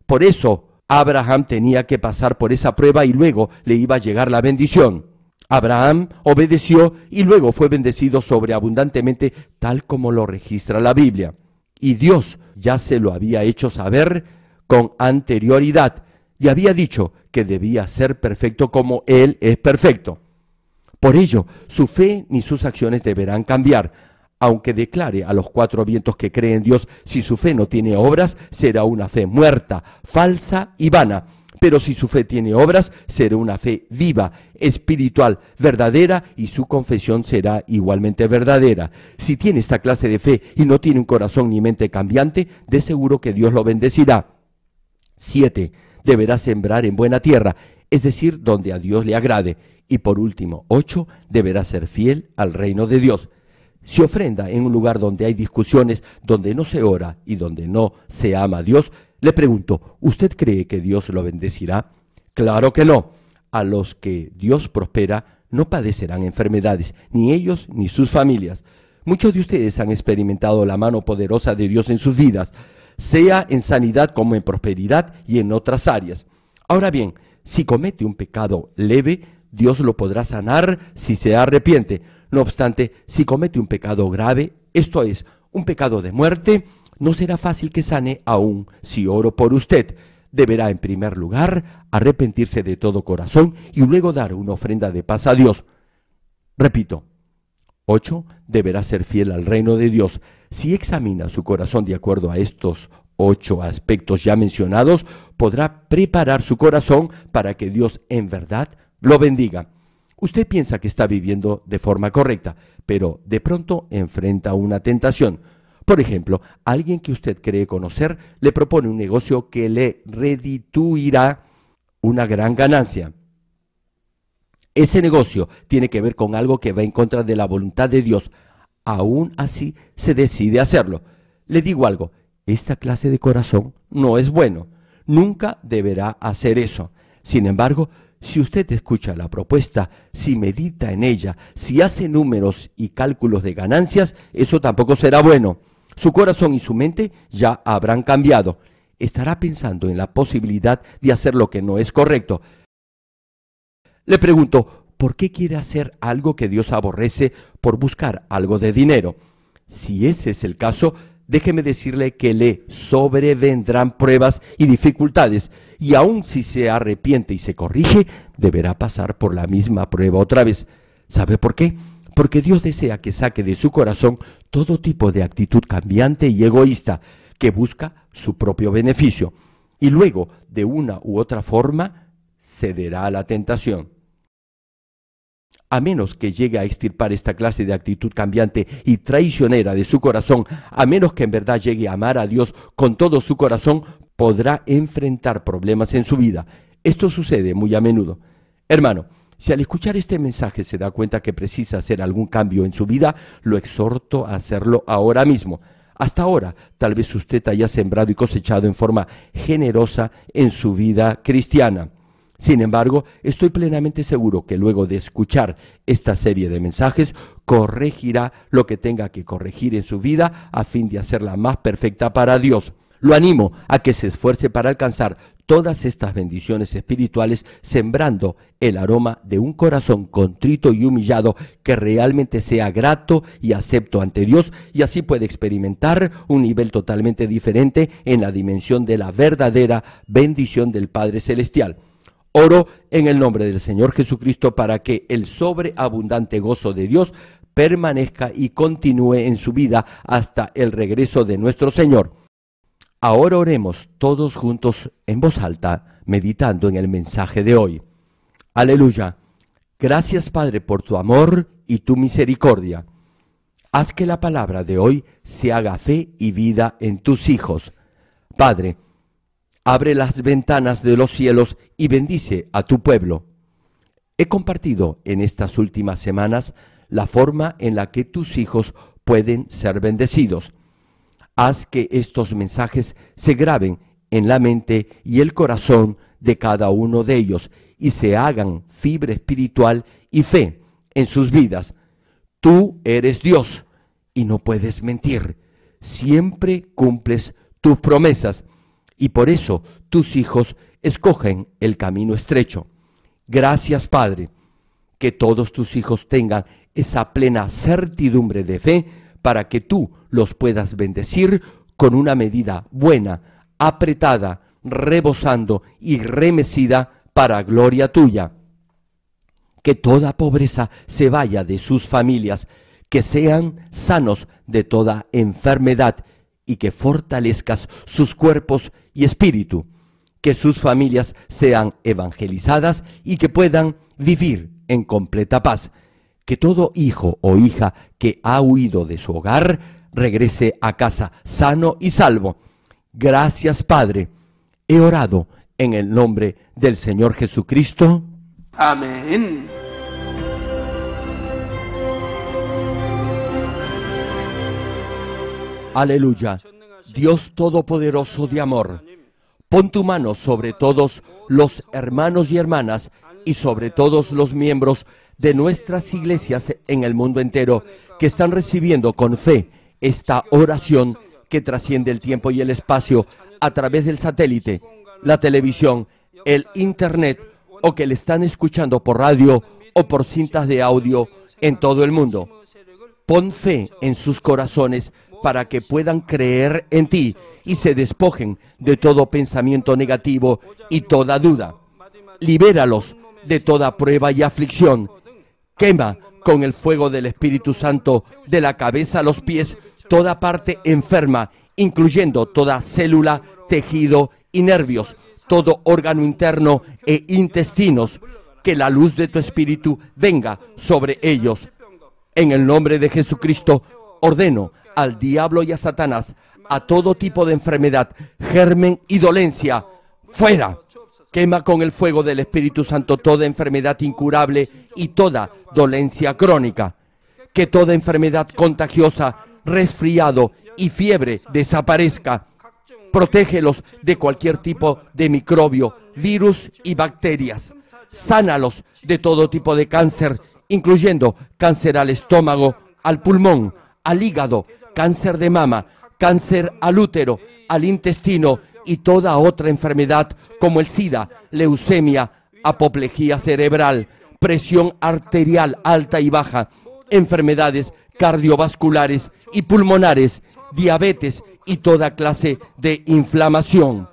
Por eso, Abraham tenía que pasar por esa prueba y luego le iba a llegar la bendición. Abraham obedeció y luego fue bendecido sobreabundantemente, tal como lo registra la Biblia. Y Dios ya se lo había hecho saber con anterioridad y había dicho que debía ser perfecto como Él es perfecto. Por ello, su fe ni sus acciones deberán cambiar. Aunque declare a los cuatro vientos que cree en Dios, si su fe no tiene obras, será una fe muerta, falsa y vana. Pero si su fe tiene obras, será una fe viva, espiritual, verdadera, y su confesión será igualmente verdadera. Si tiene esta clase de fe y no tiene un corazón ni mente cambiante, de seguro que Dios lo bendecirá. 7. Deberá sembrar en buena tierra, es decir, donde a Dios le agrade. Y por último, 8. Deberá ser fiel al reino de Dios. Si ofrenda en un lugar donde hay discusiones, donde no se ora y donde no se ama a Dios, le pregunto, ¿usted cree que Dios lo bendecirá? Claro que no. A los que Dios prospera no padecerán enfermedades, ni ellos ni sus familias. Muchos de ustedes han experimentado la mano poderosa de Dios en sus vidas, sea en sanidad como en prosperidad y en otras áreas. Ahora bien, si comete un pecado leve, Dios lo podrá sanar si se arrepiente. No obstante, si comete un pecado grave, esto es, un pecado de muerte, no será fácil que sane aún si oro por usted. Deberá en primer lugar arrepentirse de todo corazón y luego dar una ofrenda de paz a Dios. Repito, 8. Deberá ser fiel al reino de Dios. Si examina su corazón de acuerdo a estos 8 aspectos ya mencionados, podrá preparar su corazón para que Dios en verdad lo bendiga. Usted piensa que está viviendo de forma correcta, pero de pronto enfrenta una tentación. Por ejemplo, alguien que usted cree conocer le propone un negocio que le redituirá una gran ganancia. Ese negocio tiene que ver con algo que va en contra de la voluntad de Dios. Aún así se decide hacerlo. Le digo algo, esta clase de corazón no es bueno. Nunca deberá hacer eso. Sin embargo, si usted escucha la propuesta, si medita en ella, si hace números y cálculos de ganancias, eso tampoco será bueno. Su corazón y su mente ya habrán cambiado. Estará pensando en la posibilidad de hacer lo que no es correcto. Le pregunto, ¿por qué quiere hacer algo que Dios aborrece por buscar algo de dinero? Si ese es el caso, déjeme decirle que le sobrevendrán pruebas y dificultades, y aun si se arrepiente y se corrige, deberá pasar por la misma prueba otra vez. ¿Sabe por qué? Porque Dios desea que saque de su corazón todo tipo de actitud cambiante y egoísta, que busca su propio beneficio, y luego, de una u otra forma, cederá a la tentación. A menos que llegue a extirpar esta clase de actitud cambiante y traicionera de su corazón, a menos que en verdad llegue a amar a Dios con todo su corazón, podrá enfrentar problemas en su vida. Esto sucede muy a menudo. Hermano, si al escuchar este mensaje se da cuenta que precisa hacer algún cambio en su vida, lo exhorto a hacerlo ahora mismo. Hasta ahora, tal vez usted haya sembrado y cosechado en forma generosa en su vida cristiana. Sin embargo, estoy plenamente seguro que luego de escuchar esta serie de mensajes, corregirá lo que tenga que corregir en su vida a fin de hacerla más perfecta para Dios. Lo animo a que se esfuerce para alcanzar todas estas bendiciones espirituales, sembrando el aroma de un corazón contrito y humillado que realmente sea grato y acepto ante Dios, y así puede experimentar un nivel totalmente diferente en la dimensión de la verdadera bendición del Padre Celestial. Oro en el nombre del Señor Jesucristo para que el sobreabundante gozo de Dios permanezca y continúe en su vida hasta el regreso de nuestro Señor. Ahora oremos todos juntos en voz alta, meditando en el mensaje de hoy. Aleluya. Gracias, Padre, por tu amor y tu misericordia. Haz que la palabra de hoy se haga fe y vida en tus hijos. Padre, abre las ventanas de los cielos y bendice a tu pueblo. He compartido en estas últimas semanas la forma en la que tus hijos pueden ser bendecidos. Haz que estos mensajes se graben en la mente y el corazón de cada uno de ellos y se hagan fibra espiritual y fe en sus vidas. Tú eres Dios y no puedes mentir. Siempre cumples tus promesas. Y por eso tus hijos escogen el camino estrecho. Gracias, Padre, que todos tus hijos tengan esa plena certidumbre de fe para que tú los puedas bendecir con una medida buena, apretada, rebosando y remecida para gloria tuya. Que toda pobreza se vaya de sus familias, que sean sanos de toda enfermedad y que fortalezcas sus cuerpos y espíritu, que sus familias sean evangelizadas y que puedan vivir en completa paz, que todo hijo o hija que ha huido de su hogar regrese a casa sano y salvo. Gracias, Padre. He orado en el nombre del Señor Jesucristo. Amén. Aleluya. Dios Todopoderoso de amor, pon tu mano sobre todos los hermanos y hermanas y sobre todos los miembros de nuestras iglesias en el mundo entero que están recibiendo con fe esta oración que trasciende el tiempo y el espacio a través del satélite, la televisión, el internet o que le están escuchando por radio o por cintas de audio en todo el mundo. Pon fe en sus corazones para que puedan creer en ti y se despojen de todo pensamiento negativo y toda duda. Libéralos de toda prueba y aflicción. Quema con el fuego del Espíritu Santo de la cabeza a los pies toda parte enferma, incluyendo toda célula, tejido y nervios, todo órgano interno e intestinos. Que la luz de tu Espíritu venga sobre ellos. En el nombre de Jesucristo, ordeno al diablo y a Satanás, a todo tipo de enfermedad, germen y dolencia, fuera. Quema con el fuego del Espíritu Santo toda enfermedad incurable y toda dolencia crónica. Que toda enfermedad contagiosa, resfriado y fiebre desaparezca. Protégelos de cualquier tipo de microbio, virus y bacterias. Sánalos de todo tipo de cáncer, incluyendo cáncer al estómago, al pulmón, al hígado, cáncer de mama, cáncer al útero, al intestino y toda otra enfermedad como el SIDA, leucemia, apoplejía cerebral, presión arterial alta y baja, enfermedades cardiovasculares y pulmonares, diabetes y toda clase de inflamación.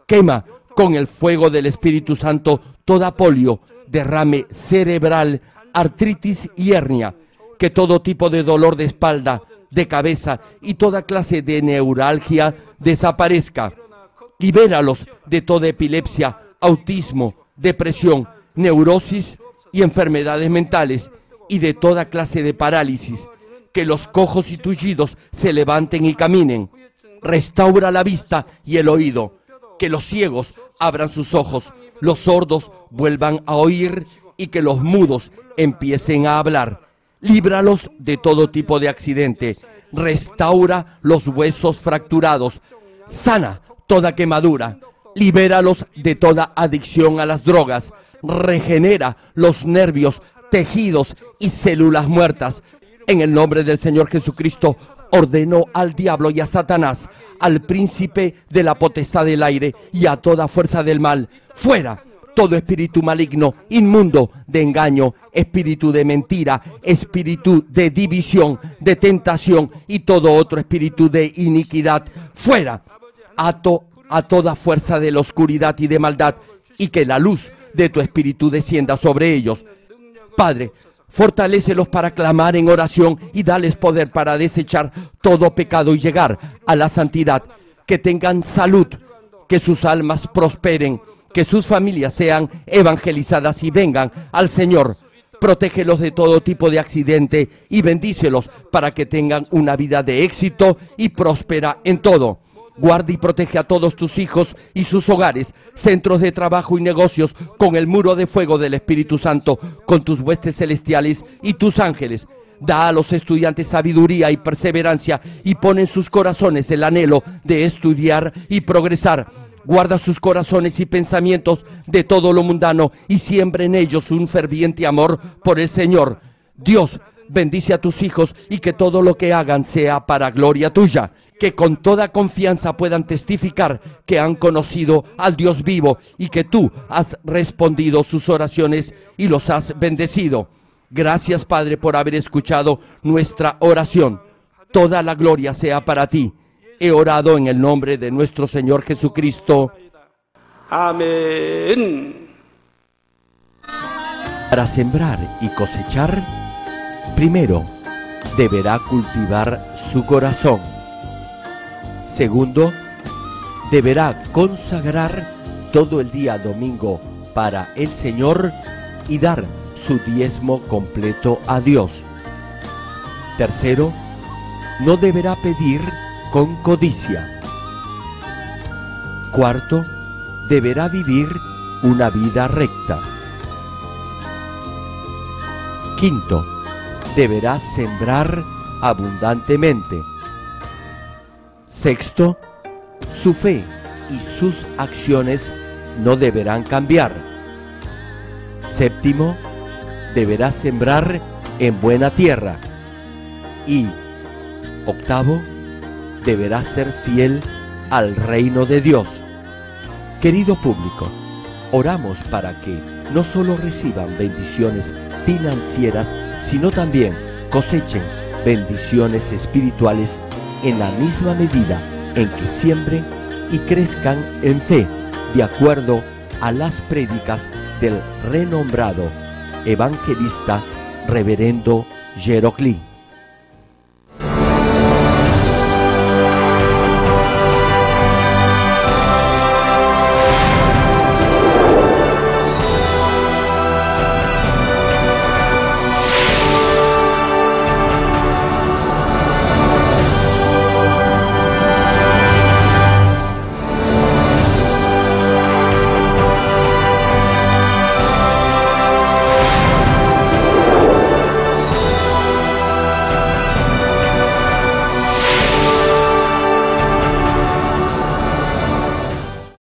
Quema con el fuego del Espíritu Santo toda polio, derrame cerebral, artritis y hernia. Que todo tipo de dolor de espalda, de cabeza y toda clase de neuralgia desaparezca. Libéralos de toda epilepsia, autismo, depresión, neurosis y enfermedades mentales y de toda clase de parálisis. Que los cojos y tullidos se levanten y caminen. Restaura la vista y el oído. Que los ciegos abran sus ojos, los sordos vuelvan a oír y que los mudos empiecen a hablar. Líbralos de todo tipo de accidente. Restaura los huesos fracturados. Sana toda quemadura. Libéralos de toda adicción a las drogas. Regenera los nervios, tejidos y células muertas. En el nombre del Señor Jesucristo, ordeno al diablo y a Satanás, al príncipe de la potestad del aire y a toda fuerza del mal, fuera. Todo espíritu maligno, inmundo, de engaño, espíritu de mentira, espíritu de división, de tentación y todo otro espíritu de iniquidad, fuera. Ato a toda fuerza de la oscuridad y de maldad y que la luz de tu espíritu descienda sobre ellos. Padre, fortalécelos para clamar en oración y dales poder para desechar todo pecado y llegar a la santidad. Que tengan salud, que sus almas prosperen, que sus familias sean evangelizadas y vengan al Señor. Protégelos de todo tipo de accidente y bendícelos para que tengan una vida de éxito y próspera en todo. Guarda y protege a todos tus hijos y sus hogares, centros de trabajo y negocios con el muro de fuego del Espíritu Santo, con tus huestes celestiales y tus ángeles. Da a los estudiantes sabiduría y perseverancia y pon en sus corazones el anhelo de estudiar y progresar. Guarda sus corazones y pensamientos de todo lo mundano y siembra en ellos un ferviente amor por el Señor. Dios, bendice a tus hijos y que todo lo que hagan sea para gloria tuya. Que con toda confianza puedan testificar que han conocido al Dios vivo y que tú has respondido sus oraciones y los has bendecido. Gracias, Padre, por haber escuchado nuestra oración. Toda la gloria sea para ti. He orado en el nombre de nuestro Señor Jesucristo. Amén. Para sembrar y cosechar, primero deberá cultivar su corazón. Segundo, deberá consagrar todo el día domingo para el Señor y dar su diezmo completo a Dios. Tercero, no deberá pedir con codicia. Cuarto, deberá vivir una vida recta. Quinto, deberá sembrar abundantemente. Sexto, su fe y sus acciones no deberán cambiar. Séptimo, deberá sembrar en buena tierra. Y octavo, deberá ser fiel al reino de Dios. Querido público, oramos para que no solo reciban bendiciones financieras, sino también cosechen bendiciones espirituales en la misma medida en que siembren y crezcan en fe, de acuerdo a las prédicas del renombrado evangelista reverendo Jeroclí.